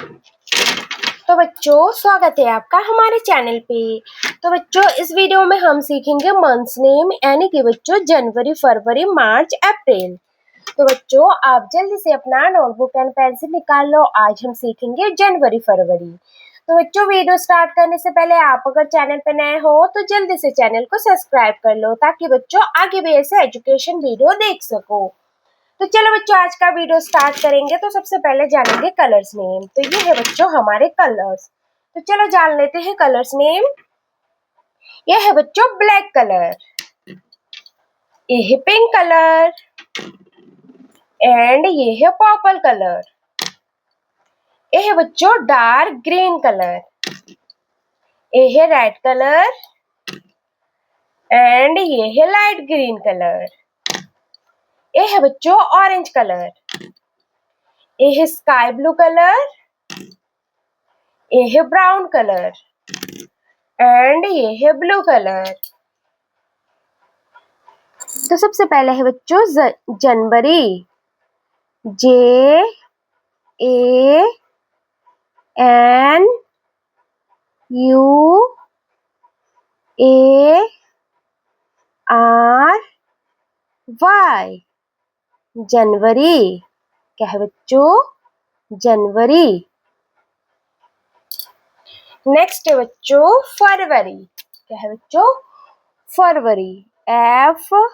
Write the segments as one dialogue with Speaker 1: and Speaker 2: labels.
Speaker 1: तो बच्चों स्वागत है आपका हमारे चैनल पे। तो बच्चों इस वीडियो में हम सीखेंगे मंथ्स नेम, यानी कि बच्चों जनवरी, फरवरी, मार्च, अप्रैल। तो बच्चों आप जल्दी से अपना नोटबुक एंड पेंसिल निकाल लो। आज हम सीखेंगे जनवरी फरवरी। तो बच्चों वीडियो स्टार्ट करने से पहले आप अगर चैनल पे नए हो तो जल्दी से चैनल को सब्सक्राइब कर लो, ताकि बच्चों आगे भी ऐसे एजुकेशन वीडियो देख सको। तो चलो बच्चों आज का वीडियो स्टार्ट करेंगे। तो सबसे पहले जानेंगे कलर्स नेम। तो ये है बच्चों हमारे कलर्स। तो चलो जान लेते हैं कलर्स नेम। ये है बच्चों ब्लैक कलर, ये है पिंक कलर, एंड ये है पर्पल कलर। ये है बच्चों डार्क ग्रीन कलर, ये है रेड कलर, एंड ये है लाइट ग्रीन कलर। ये है बच्चों ऑरेंज कलर, ये है स्काई ब्लू कलर, ये है ब्राउन कलर, एंड ये है ब्लू कलर। तो सबसे पहले है बच्चों जनवरी, JANWARY। जनवरी क्या है बच्चों? जनवरी। नेक्स्ट है बच्चों फरवरी। क्या है बच्चों? फरवरी, FEBRARY।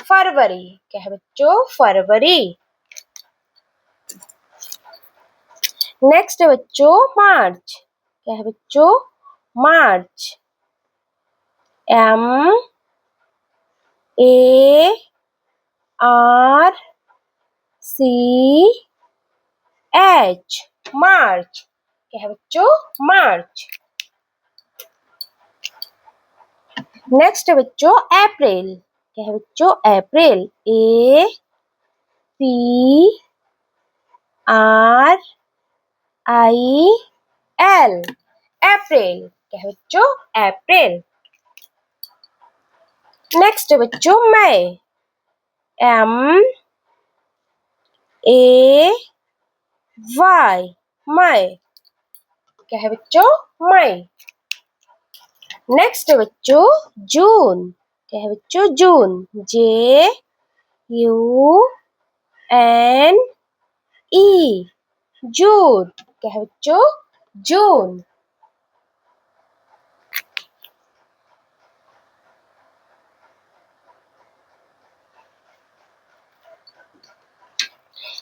Speaker 1: फरवरी क्या है बच्चों? फरवरी। नेक्स्ट है बच्चों मार्च। क्या है बच्चों? मार्च, MARCH। मार्च क्या है बच्चों? मार्च। नेक्स्ट है बच्चों अप्रैल। क्या है बच्चों? अप्रैल, APRIL। अप्रैल क्या है बच्चों? अप्रैल। नेक्स्ट है बच्चों मई, MAY। मई क्या है बच्चों? मई। नेक्स्ट है बच्चों जून। क्या है बच्चों? जून, JUNE। जून क्या है बच्चों? जून।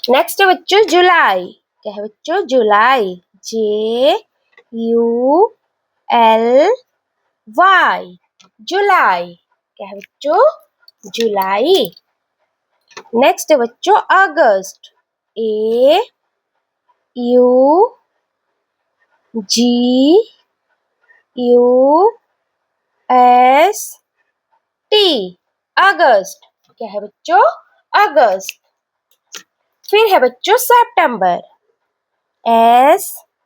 Speaker 1: नेक्स्ट है बच्चों जुलाई। क्या है बच्चों? जुलाई, JULY। जुलाई क्या है बच्चों? जुलाई। नेक्स्ट है बच्चों अगस्त, AUGUST। अगस्त क्या है बच्चों? अगस्त। फिर है बच्चों सितंबर, SEPTEMBER।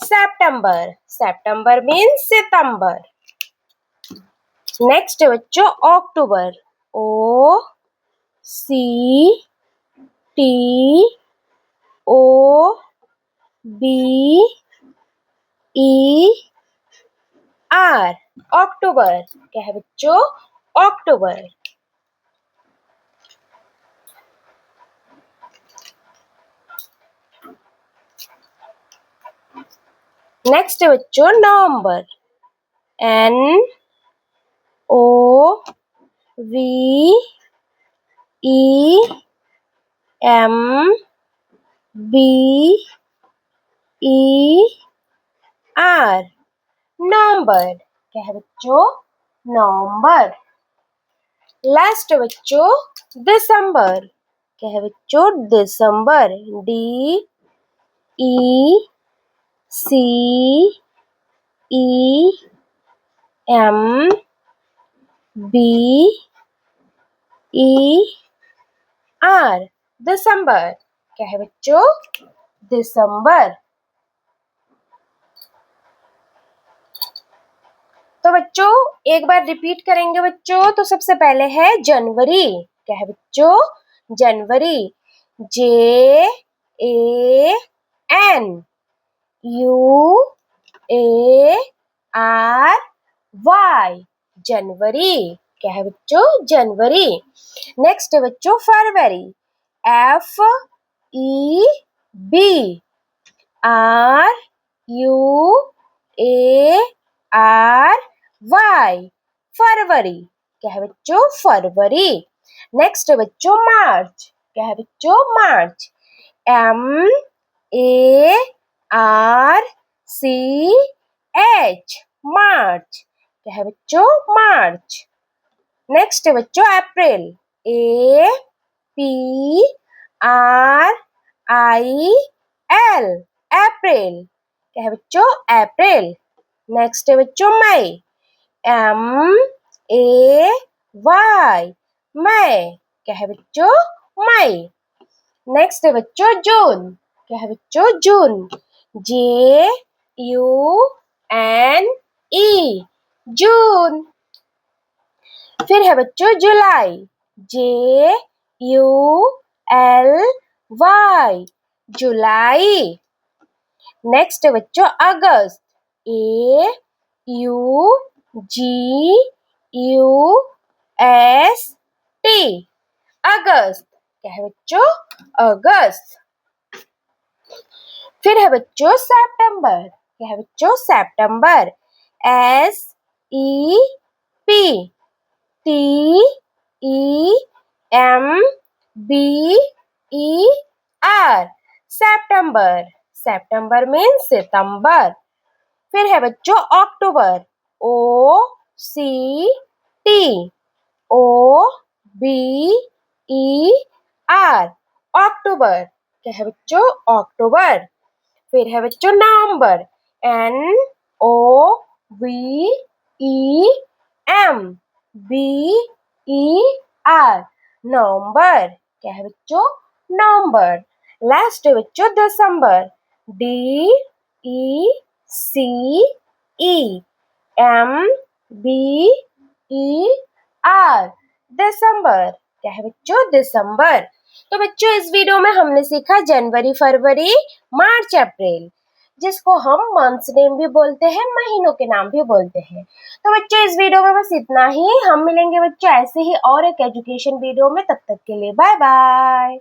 Speaker 1: सितंबर, सितंबर मीन्स सितंबर। नेक्स्ट है बच्चों अक्टूबर, OCTOBER। अक्टूबर क्या है बच्चों? अक्टूबर। नेक्स्ट है बच्चों नवंबर, NOVEMBER। नवंबर क्या है बच्चों? नवंबर। लास्ट बच्चों दिसंबर। क्या है बच्चों? दिसंबर, DISEMBER। E C E M B E R दिसंबर। क्या है बच्चों? दिसंबर। तो बच्चों एक बार रिपीट करेंगे बच्चों। तो सबसे पहले है जनवरी। क्या है बच्चों? जनवरी। JANUAR। जनवरी। क्या है बच्चों? जनवरी। नेक्स्ट है बच्चों फरवरी। FEBRUARY। फरवरी। क्या है बच्चों? फरवरी। नेक्स्ट है बच्चों मार्च। क्या है बच्चों? मार्च। MARCH। मार्च। क्या है बच्चों? मार्च। नेक्स्ट है बच्चों अप्रैल। APRIL। अप्रैल। क्या है बच्चों? अप्रैल। नेक्स्ट है बच्चों मई। MAY। मई। क्या है बच्चों? मई। नेक्स्ट है बच्चों जून। क्या है बच्चों? जून। JUNE। जून। फिर है बच्चों जुलाई। JULY। जुलाई। नेक्स्ट है बच्चों अगस्त। AUGUST। अगस्त। क्या है बच्चों? अगस्त। फिर है बच्चों सितंबर। क्या है बच्चों? सितंबर। SEPTEMBER। सितंबर। सितंबर मीन्स सितंबर। फिर है बच्चों अक्टूबर। OCTOBER। अक्टूबर। क्या है बच्चों? अक्टूबर। फिर है बच्चों नवंबर। NOVEMBER। नवंबर। क्या है बच्चों? नवंबर। लास्ट है बच्चों दिसंबर। DECEMBER। दिसंबर। क्या है बच्चों? दिसंबर। तो बच्चों इस वीडियो में हमने सीखा जनवरी, फरवरी, मार्च, अप्रैल, जिसको हम मंथ्स नेम भी बोलते हैं, महीनों के नाम भी बोलते हैं। तो बच्चों इस वीडियो में बस इतना ही। हम मिलेंगे बच्चों ऐसे ही और एक एजुकेशन वीडियो में। तब तक के लिए बाय बाय।